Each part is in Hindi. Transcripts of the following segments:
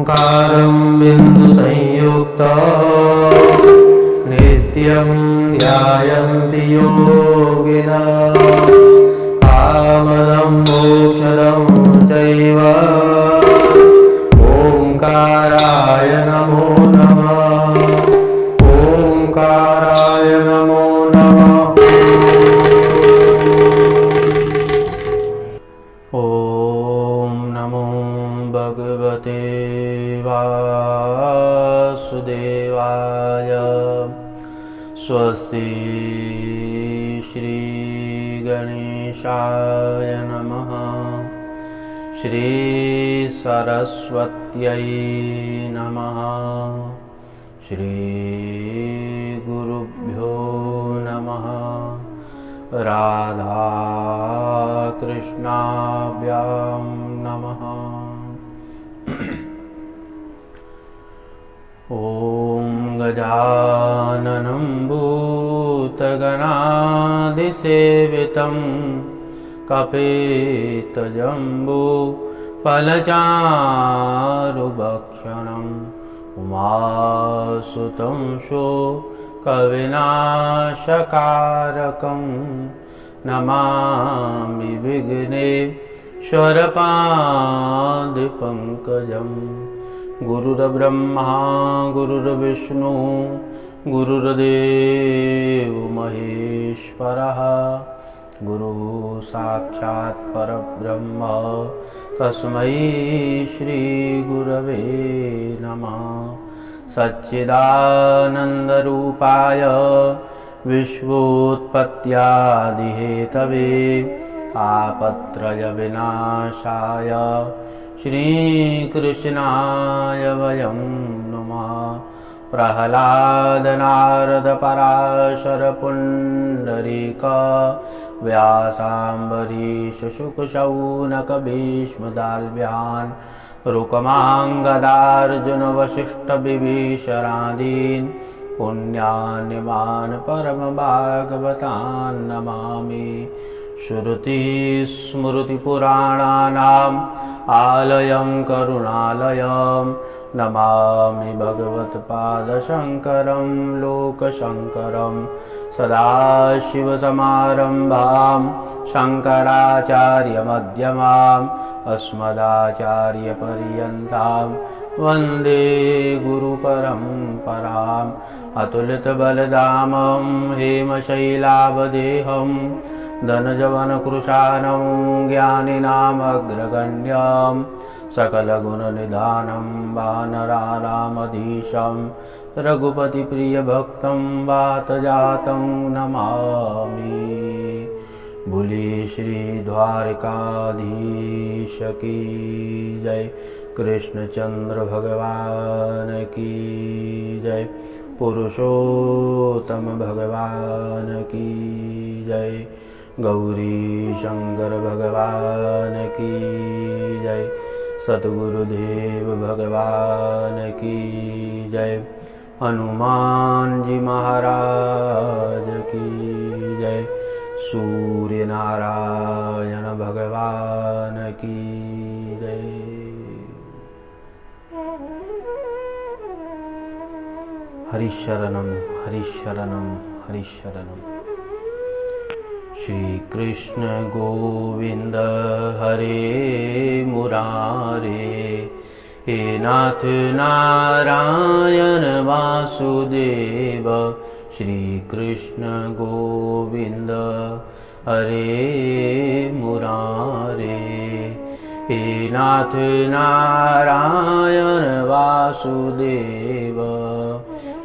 ओंकारं बिन्दुसंयुक्तं नित्यं ध्यायन्ति योगिनः कामदं मोक्षदं चैव ओंकाराय नमो नमः। ओंकाराय नमो नमः। ओम नमो भगवते वासुदेवाय। स्वस्ति श्री गणेशाय नमः। श्री सरस्वत्यै नमः। श्री गुरुभ्यो नमः। राधा कृष्णाभ्यां नमः। ॐ गजाननं भूतगणाधिसेवितं कपितजम्बूफलचारुभक्षणम् उमासुतं शोकविनाशकारकं नमामि विघ्नेश्वरपादपङ्कजं। गुरुर्ब्रह्मा गुरुर्विष्णु गुरुर्देवो महेश्वरः। गुरुः साक्षात् परब्रह्म तस्मै श्री गुरवे नमः। सच्चिदानन्दरूपाय विश्वोत्पत्त्यादिहेतवे तापत्रयविनाशाय श्रीकृष्णाय वयं नमः। प्रह्लाद नारद पराशर पुण्डरीक व्यासाम्बरीश शुक शौनक भीष्मदाल्भ्यान् रुकमाङ्गदार्जुन वसिष्ठ विभीषणादीन् पुण्यानिमान् परमभागवतान् नमामि। श्रुतिस्मृतिपुराणानाम् आलयं करुणालयं नमामि भगवत्पादशङ्करं लोकशङ्करं। सदाशिवसमारम्भां शङ्कराचार्यमध्यमाम् अस्मदाचार्यपर्यन्तां वन्दे गुरुपरम्पराम्। अतुलितबलधामं हेमशैलावदेहं धनजवनकृशानं ज्ञानिनामग्रगण्यं सकलगुणनिधानं वानराणामधीशं रघुपतिप्रियभक्तं वातजातं नमामि। बोले श्री द्वारकाधीश की जय। कृष्णचंद्र भगवान की जय। पुरुषोत्तम भगवान की जय। गौरी शंकर भगवान की जय। सतगुरुदेव भगवान की जय। हनुमान जी महाराज की जय। सूर्य नारायण भगवान की जय। हरिशरणं हरिशरणं हरिशरणं। श्री कृष्ण गोविंद हरे मुरारे। हे नाथ नारायण वासुदेव। श्री कृष्ण गोविंद हरे मुरारे। हे नाथ नारायण वासुदेव।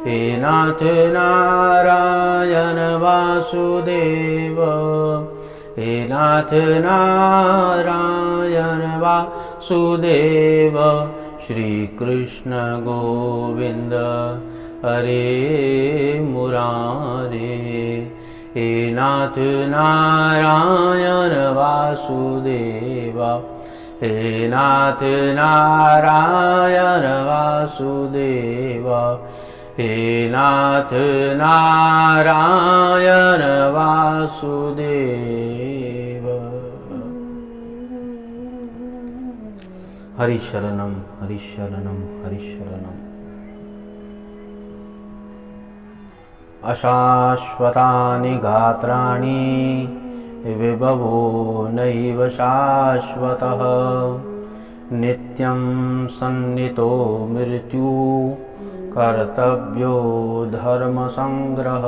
हे नाथ नारायण वासुदेव। हे नाथ नारायण वासुदेव। श्री कृष्ण गोविंद हरे मुरारे। हे नाथ नारायण वासुदेव। हे नाथ नारायण वासुदेव। हे नाथ नारायण वासुदेव। हरिशरणं हरिशरणं हरिशरणम्। अशाश्वतानि गात्राणि विभवो नैव शाश्वतः, नित्यं सन्नितो मृत्यु कर्तव्यो धर्म संग्रह।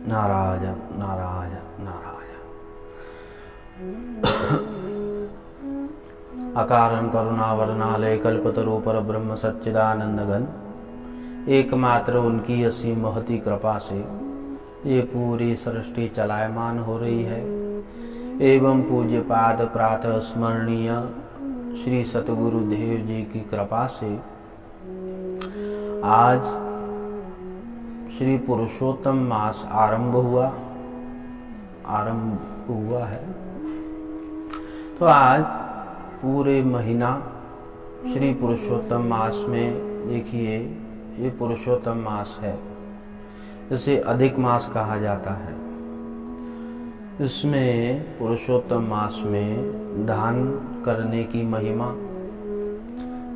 नारायण नारायण नारायण। अकारण करुणावरणालय कल्पतरु पर ब्रह्म सच्चिदानंद घन, एकमात्र उनकी असीम महती कृपा से ये पूरी सृष्टि चलायमान हो रही है। एवं पूज्य पाद प्रातः स्मरणीय श्री सतगुरुदेव जी की कृपा से आज श्री पुरुषोत्तम मास आरंभ हुआ है। तो आज पूरे महीना श्री पुरुषोत्तम मास में देखिए, ये पुरुषोत्तम मास है, इसे अधिक मास कहा जाता है। इसमें पुरुषोत्तम मास में दान करने की महिमा,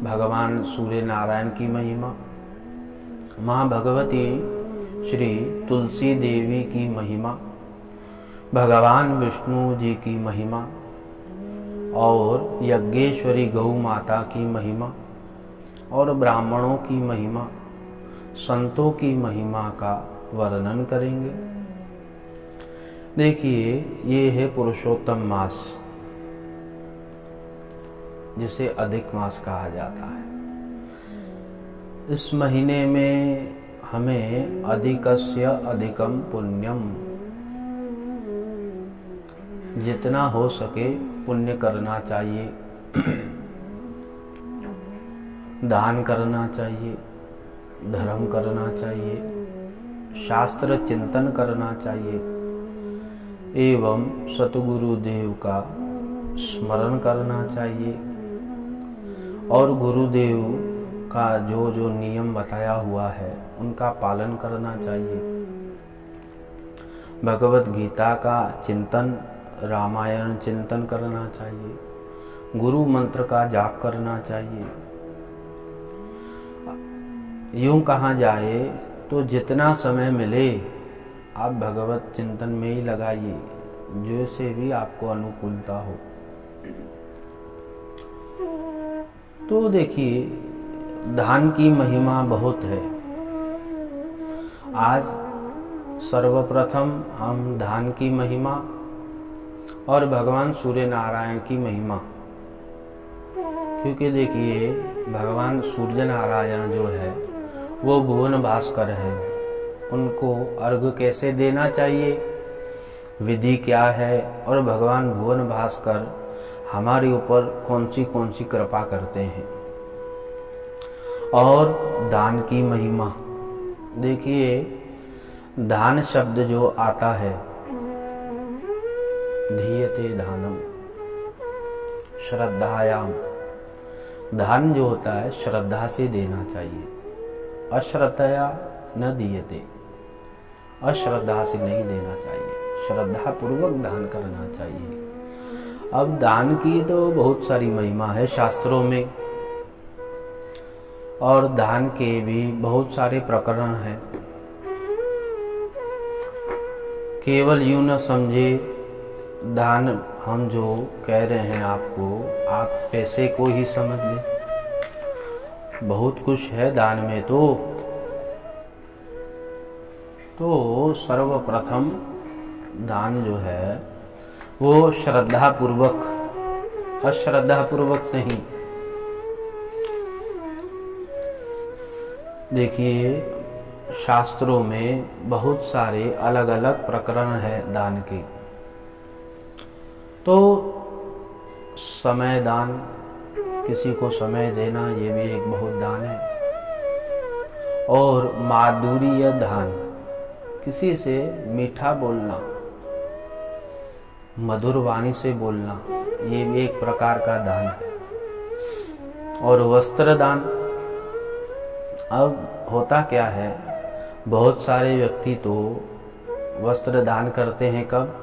भगवान सूर्य नारायण की महिमा, माँ भगवती श्री तुलसी देवी की महिमा, भगवान विष्णु जी की महिमा और यज्ञेश्वरी गौ माता की महिमा और ब्राह्मणों की महिमा, संतों की महिमा का वर्णन करेंगे। देखिए, ये है पुरुषोत्तम मास, जिसे अधिक मास कहा जाता है। इस महीने में हमें अधिकस्य अधिकम पुण्यम, जितना हो सके पुण्य करना चाहिए, दान करना चाहिए, धर्म करना चाहिए, शास्त्र चिंतन करना चाहिए एवं सतगुरुदेव का स्मरण करना चाहिए और गुरुदेव का जो जो नियम बताया हुआ है उनका पालन करना चाहिए। भगवत गीता का चिंतन, रामायण चिंतन करना चाहिए, गुरु मंत्र का जाप करना चाहिए। यूं कहा जाए तो जितना समय मिले आप भगवत चिंतन में ही लगाइए, जैसे भी आपको अनुकूलता हो। तो देखिए, दान की महिमा बहुत है। आज सर्वप्रथम हम दान की महिमा और भगवान सूर्य नारायण की महिमा, क्योंकि देखिए भगवान सूर्य नारायण जो है वो भुवन भास्कर है। उनको अर्घ्य कैसे देना चाहिए, विधि क्या है, और भगवान भुवन भास्कर हमारे ऊपर कौन सी कृपा करते हैं। और दान की महिमा, देखिए दान शब्द जो आता है, धीयते दानम श्रद्धायाम, दान जो होता है श्रद्धा से देना चाहिए, अश्रद्धया न दीयते, अश्रद्धा से नहीं देना चाहिए, श्रद्धा पूर्वक दान करना चाहिए। अब दान की तो बहुत सारी महिमा है शास्त्रों में, और दान के भी बहुत सारे प्रकरण हैं। केवल यूं न समझे दान हम जो कह रहे हैं आपको, आप पैसे को ही समझ लें, बहुत कुछ है दान में। तो सर्वप्रथम दान जो है वो श्रद्धा पूर्वक, अश्रद्धा पूर्वक नहीं। देखिए शास्त्रों में बहुत सारे अलग अलग प्रकरण हैं दान के। तो समय दान, किसी को समय देना, ये भी एक बहुत दान है। और माधुर्य दान, किसी से मीठा बोलना, मधुर वाणी से बोलना, ये भी एक प्रकार का दान है। और वस्त्र दान, अब होता क्या है, बहुत सारे व्यक्ति तो वस्त्र दान करते हैं कब,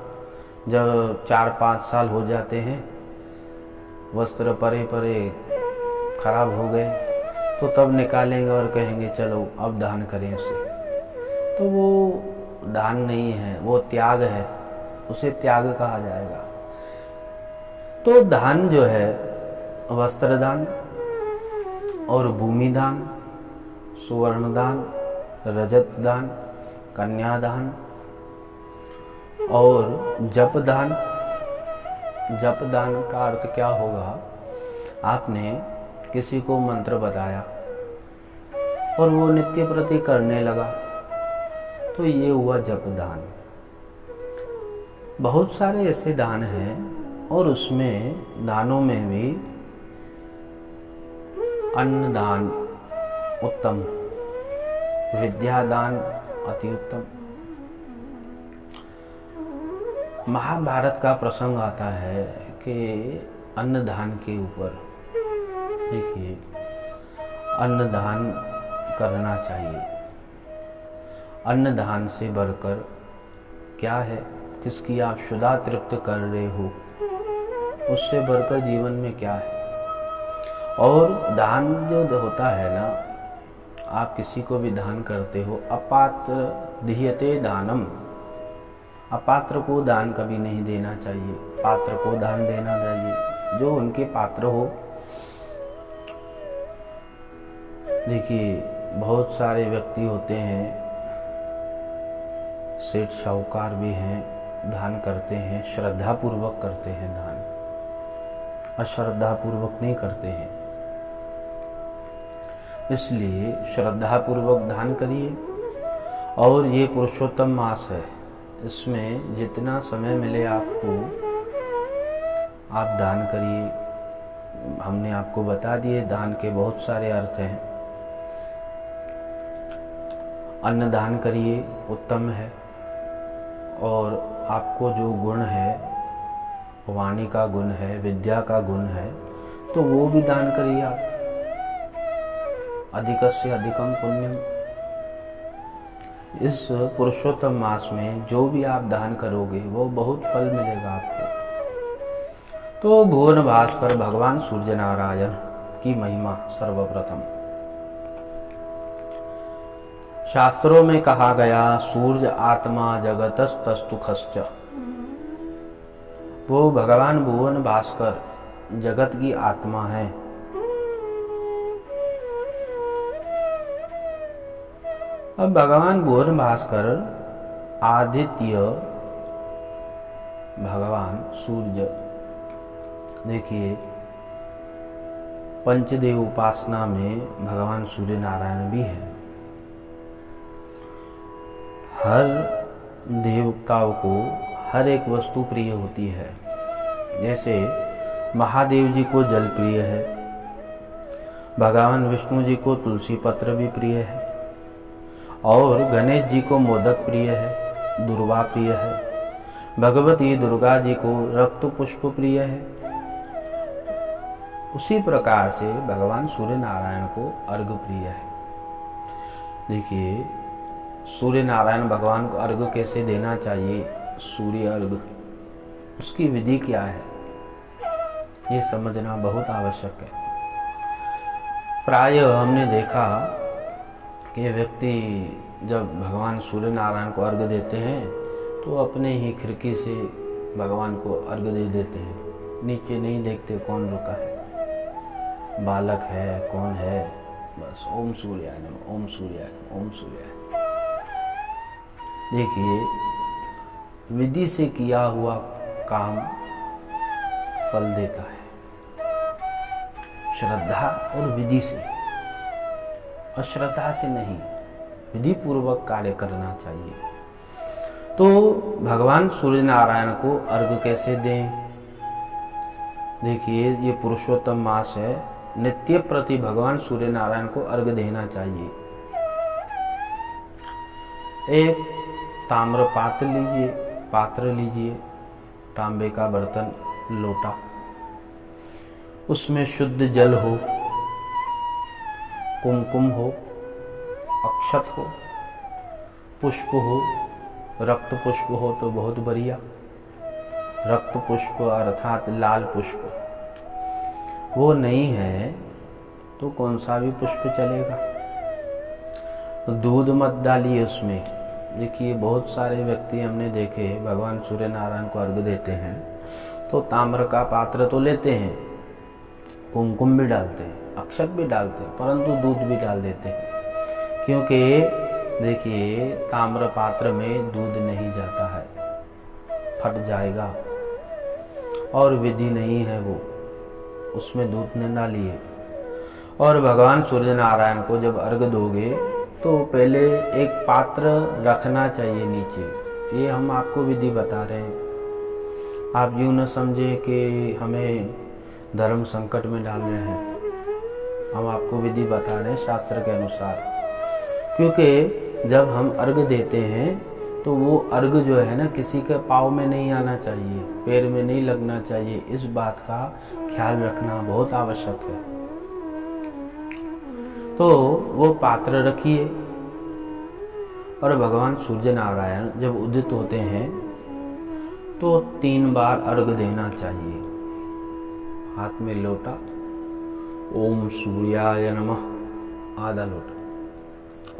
जब 4-5 साल हो जाते हैं, वस्त्र परे परे खराब हो गए, तो तब निकालेंगे और कहेंगे चलो अब दान करें उसे। तो वो दान नहीं है, वो त्याग है, उसे त्याग कहा जाएगा। तो दान जो है, वस्त्र दान और भूमि दान, सुवर्ण दान, रजत दान, कन्यादान और जप दान। जप दान का अर्थ क्या होगा? आपने किसी को मंत्र बताया और वो नित्य प्रति करने लगा, तो ये हुआ जप दान। बहुत सारे ऐसे दान हैं और उसमें दानों में भी अन्न दान उत्तम, विद्या दान अति उत्तम। महाभारत का प्रसंग आता है कि अन्नदान के ऊपर। देखिए, अन्नदान करना चाहिए। अन्नदान से बढ़कर क्या है? किसकी आप शुदा तृप्त कर रहे हो, उससे बढ़कर जीवन में क्या है? और दान जो होता है ना, आप किसी को भी दान करते हो, अपात्र दीयते दानम। अपात्र को दान कभी नहीं देना चाहिए, पात्र को दान देना चाहिए, जो उनके पात्र हो। देखिए, बहुत सारे व्यक्ति होते हैं, सेठ साहूकार भी हैं, दान करते हैं, श्रद्धा पूर्वक करते हैं दान, अश्रद्धा पूर्वक नहीं करते हैं। इसलिए श्रद्धा पूर्वक दान करिए। और ये पुरुषोत्तम मास है, इसमें जितना समय मिले आपको, आप दान करिए। हमने आपको बता दिए दान के बहुत सारे अर्थ हैं। अन्न दान करिए, उत्तम है। और आपको जो गुण है, वाणी का गुण है, विद्या का गुण है, तो वो भी दान करिए आप। अधिकस्य अधिकम पुण्यम। इस पुरुषोत्तम मास में जो भी आप दान करोगे वो बहुत फल मिलेगा आपको। तो भुवन भास्कर भगवान सूर्य नारायण की महिमा सर्वप्रथम। शास्त्रों में कहा गया, सूर्य आत्मा जगतस्तस्तुखश्च। वो भगवान भुवन भास्कर जगत की आत्मा है। अब भगवान भुवन भास्कर आदित्य, भगवान सूर्य। देखिए, पंचदेव उपासना में भगवान सूर्य नारायण भी है। हर देवताओं को हर एक वस्तु प्रिय होती है। जैसे महादेव जी को जल प्रिय है, भगवान विष्णु जी को तुलसी पत्र भी प्रिय है, और गणेश जी को मोदक प्रिय है, दुर्वा प्रिय है, भगवती दुर्गा जी को रक्त पुष्प प्रिय है। उसी प्रकार से भगवान सूर्य नारायण को अर्घ प्रिय है। देखिए, सूर्य नारायण भगवान को अर्घ कैसे देना चाहिए, सूर्य अर्घ, उसकी विधि क्या है, ये समझना बहुत आवश्यक है। प्रायः हमने देखा कि व्यक्ति जब भगवान सूर्य नारायण को अर्घ देते हैं तो अपने ही खिड़की से भगवान को अर्घ दे देते हैं, नीचे नहीं देखते कौन रुका है, बालक है, कौन है, बस ओम सूर्याय नमः, ओम सूर्याय नमः, ओम सूर्याय। देखिए, विधि से किया हुआ काम फल देता है, श्रद्धा और विधि से, अश्रद्धा से नहीं, विधि पूर्वक कार्य करना चाहिए। तो भगवान सूर्य नारायण को अर्घ कैसे दें? देखिए, ये पुरुषोत्तम मास है, नित्य प्रति भगवान सूर्य नारायण को अर्घ देना चाहिए। एक ताम्र पात्र लीजिए, तांबे का बर्तन, लोटा, उसमें शुद्ध जल हो, कुमकुम हो, अक्षत हो, पुष्प हो, रक्त पुष्प हो तो बहुत बढ़िया, रक्त पुष्प अर्थात लाल पुष्प वो नहीं है तो कौन सा भी पुष्प चलेगा। दूध मत डालिए उसमें। देखिए बहुत सारे व्यक्ति हमने देखे भगवान सूर्य नारायण को अर्घ्य देते हैं तो ताम्र का पात्र तो लेते हैं, कुमकुम भी डालते हैं, अक्षत भी डालते हैं, परंतु दूध भी डाल देते हैं। क्योंकि देखिए ताम्र पात्र में दूध नहीं जाता है, फट जाएगा और विधि नहीं है वो, उसमें दूध न डालिए। और भगवान सूर्य नारायण को जब अर्घ्य दोगे तो पहले एक पात्र रखना चाहिए नीचे। ये हम आपको विधि बता रहे हैं, आप यूँ न समझे कि हमें धर्म संकट में डाल रहे हैं। हम आपको विधि बता रहे हैं शास्त्र के अनुसार। क्योंकि जब हम अर्घ्य देते हैं तो वो अर्घ्य जो है ना किसी के पाँव में नहीं आना चाहिए, पैर में नहीं लगना चाहिए। इस बात का ख्याल रखना बहुत आवश्यक है। तो वो पात्र रखिए और भगवान सूर्य नारायण जब उदित होते हैं तो 3 बार अर्घ्य देना चाहिए। हाथ में लोटा, ओम सूर्याय नमः आधा लोटा,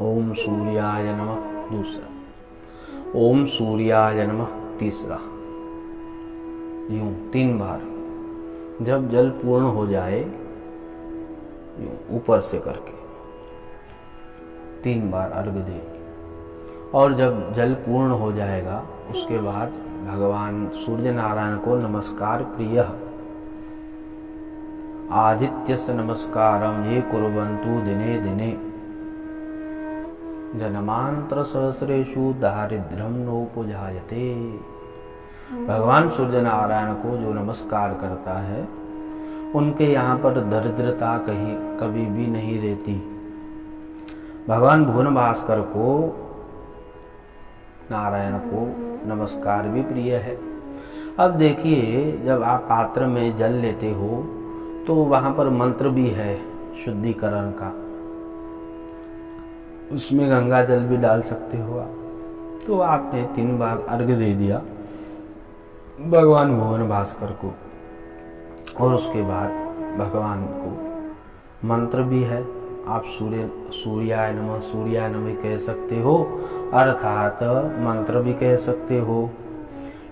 ओम सूर्याय नमः दूसरा, ओम सूर्याय नमः तीसरा, यूं 3 बार। जब जल पूर्ण हो जाए यूं ऊपर से करके 3 बार अर्घ्य दें। और जब जल पूर्ण हो जाएगा उसके बाद भगवान सूर्य नारायण को नमस्कार प्रिय आदित्यस्य नमस्कारम ये कुर्वन्तु दिने दिने जन्मांतर सहस्रेषु दारिद्र्यम नोपजायते। भगवान सूर्य नारायण को जो नमस्कार करता है उनके यहाँ पर दरिद्रता कहीं कभी भी नहीं रहती। भगवान भुवन भास्कर को नारायण को नमस्कार भी प्रिय है। अब देखिए जब आप पात्र में जल लेते हो तो वहाँ पर मंत्र भी है शुद्धिकरण का, उसमें गंगा जल भी डाल सकते हो आप। तो आपने 3 बार अर्घ्य दे दिया भगवान भुवन भास्कर को और उसके बाद भगवान को मंत्र भी है। आप सूर्याय नमः कह सकते हो अर्थात मंत्र भी कह सकते हो।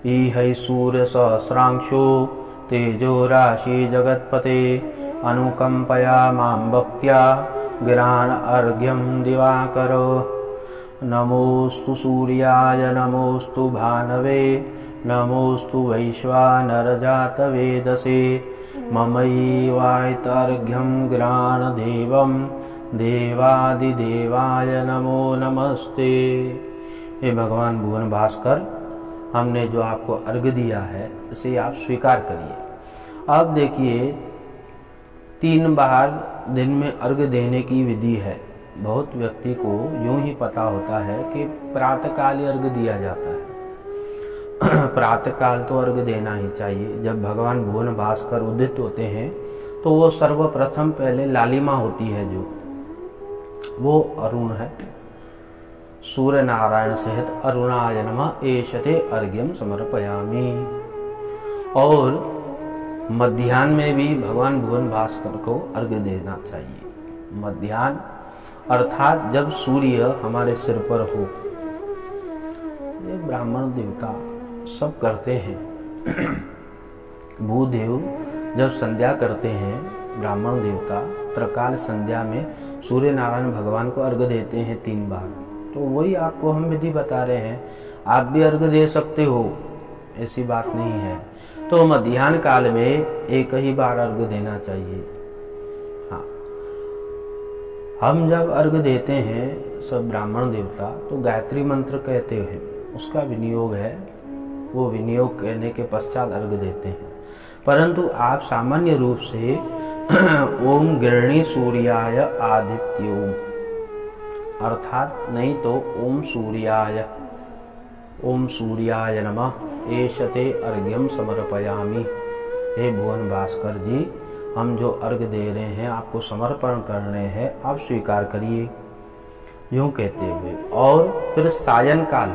ईहै सूर्य सहस्रांशो तेजो राशि जगत्पते अनुकंपया मां भक्त्या गिरान अर्घ्यम दिवाकर। नमोस्तु सूर्याय नमोस्तु भानवे नमोस्तु वैश्वानरजात वेदसे ममैवायतार्घ्यं ग्राणदेवं देवादिदेवाय नमो नमस्ते। हे भगवान भुवन भास्कर, हमने जो आपको अर्घ्य दिया है इसे आप स्वीकार करिए। अब देखिए 3 बार दिन में अर्घ्य देने की विधि है। बहुत व्यक्ति को यूं ही पता होता है कि प्रातःकाल अर्घ्य दिया जाता है। प्रातःकाल तो अर्घ्य देना ही चाहिए। जब भगवान भुवन भास्कर उदित होते हैं तो वो सर्वप्रथम पहले लालिमा होती है जो वो अरुण है। सूर्य नारायण सहित अरुणाय नमः एषते अर्घ्यम समर्पयामि। और मध्याह्न में भी भगवान भुवन भास्कर को अर्घ्य देना चाहिए। मध्याह्न अर्थात जब सूर्य हमारे सिर पर हो। ये ब्राह्मण देवता सब करते हैं। भूदेव जब संध्या करते हैं, ब्राह्मण देवता त्रिकाल संध्या में सूर्य नारायण भगवान को अर्घ्य देते हैं 3 बार। तो वही आपको हम विधि बता रहे हैं। आप भी अर्घ्य दे सकते हो, ऐसी बात नहीं है। तो मध्याह्न काल में एक ही बार अर्घ्य देना चाहिए। हाँ, हम जब अर्घ्य देते हैं सब ब्राह्मण देवता तो गायत्री मंत्र कहते हैं, उसका विनियोग है। वो विनियोग कहने के पश्चात अर्घ्य देते हैं। परंतु आप सामान्य रूप से ओम गृणी सूर्याय आदित्योम अर्थात नहीं तो ओम सूर्याय नमः एषते अर्घ्यम समर्पयामि। हे भुवन भास्कर जी, हम जो अर्घ्य दे रहे हैं आपको समर्पण करने हैं, आप स्वीकार करिए, यूं कहते हुए। और फिर सायंकाल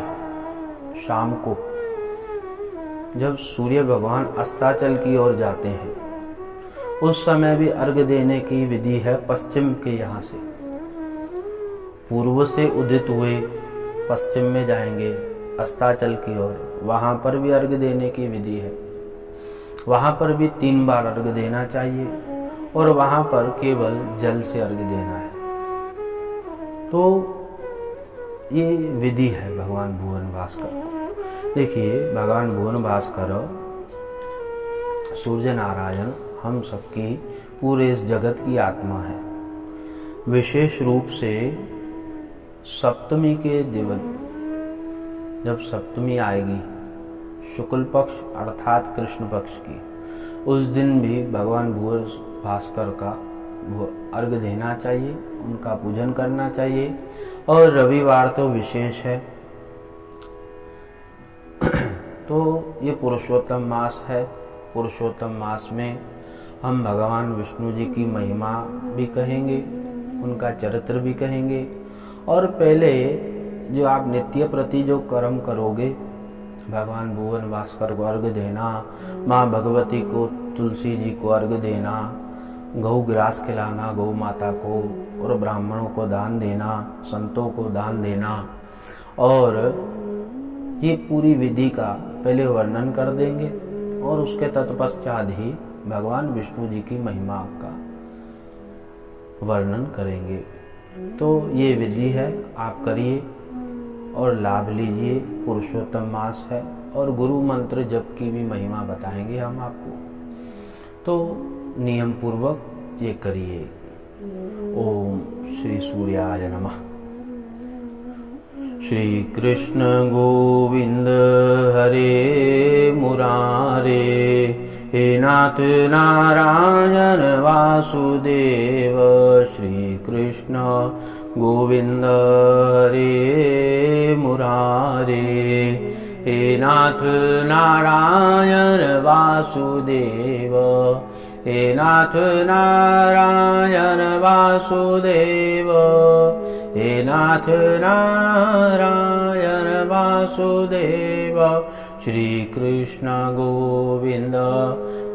शाम को जब सूर्य भगवान अस्ताचल की ओर जाते हैं उस समय भी अर्घ्य देने की विधि है। पश्चिम के यहाँ से पूर्व से उदित हुए पश्चिम में जाएंगे अस्ताचल की ओर, वहाँ पर भी अर्घ्य देने की विधि है। वहाँ पर भी 3 बार अर्घ्य देना चाहिए और वहाँ पर केवल जल से अर्घ्य देना है। तो ये विधि है भगवान भुवन भास्कर। देखिए भगवान भुवन भास्कर सूर्य नारायण हम सबकी पूरे इस जगत की आत्मा है। विशेष रूप से सप्तमी के दिन, जब सप्तमी आएगी शुक्ल पक्ष अर्थात कृष्ण पक्ष की, उस दिन भी भगवान भुवन भास्कर का अर्घ्य देना चाहिए, उनका पूजन करना चाहिए। और रविवार तो विशेष है। तो ये पुरुषोत्तम मास है। पुरुषोत्तम मास में हम भगवान विष्णु जी की महिमा भी कहेंगे, उनका चरित्र भी कहेंगे। और पहले जो आप नित्य प्रति जो कर्म करोगे, भगवान भुवन भास्कर को अर्घ्य देना, माँ भगवती को, तुलसी जी को अर्घ्य देना, गौ ग्रास खिलाना गौ माता को, और ब्राह्मणों को दान देना, संतों को दान देना, और ये पूरी विधि का पहले वर्णन कर देंगे और उसके तत्पश्चात ही भगवान विष्णु जी की महिमा का वर्णन करेंगे। तो ये विधि है, आप करिए और लाभ लीजिए। पुरुषोत्तम मास है और गुरु मंत्र जप की भी महिमा बताएंगे हम आपको, तो नियम पूर्वक ये करिए। ओम श्री सूर्याय नमः। श्री कृष्ण गोविंद हरे मुरारे, हे नाथ नारायण वासुदेव। श्री कृष्ण गोविंद हरे मुरारे, हे नाथ नारायण वासुदेव। हे नाथ नारायण वासुदेव, हे नाथ नारायण वासुदेव। श्री कृष्ण गोविंद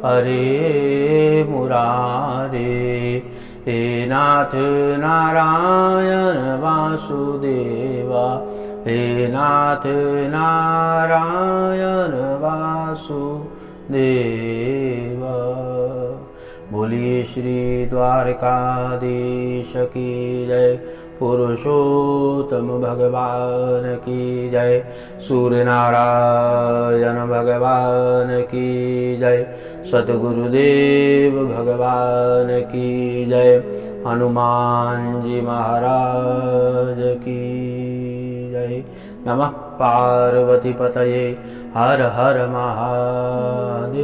हरे मुरारे, हे नाथ नारायण वासुदेव। हे नाथ नारायण वासुदेव। बोलिए श्री द्वारकाधीश की जय, पुरुषोत्तम भगवान की जय, सूर्य नारायण भगवान की जय, सतगुरुदेव भगवान की जय, हनुमान जी महाराज की जय। नमः पार्वती पतये, हर हर महादेव।